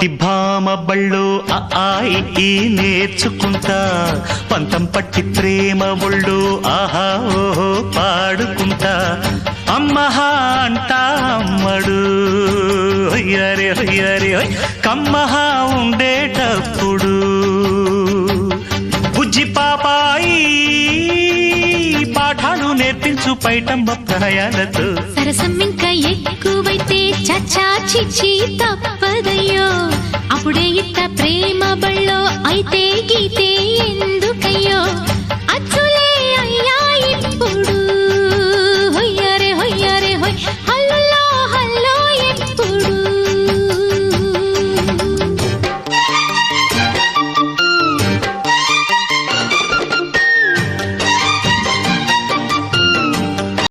పొట్టి భామ బళ్ళు ఆయి నేర్చుకుంటా పంతం పట్టి ప్రేమ ఒళ్ళు ఆహా ఓహో పాడుకుంటా అమ్మహా అంటా అమ్మడు హొయ్యరే హొయ్యరే కమ్మహా ఉండేటప్పుడు బుజ్జి పాపాయి పాఠాలు నేర్పించు పైటమ్మ ప్రాయాలతో సరసం ఇంకా ఎక్కువైతే చచ్చా చిచ్చి తప్పదయ్యో అప్పుడే ఇట్ట ప్రేమ బళ్ళో అయితే గీతే ఎందుకయ్యో అచ్చులే అయ్యా ఇప్పుడు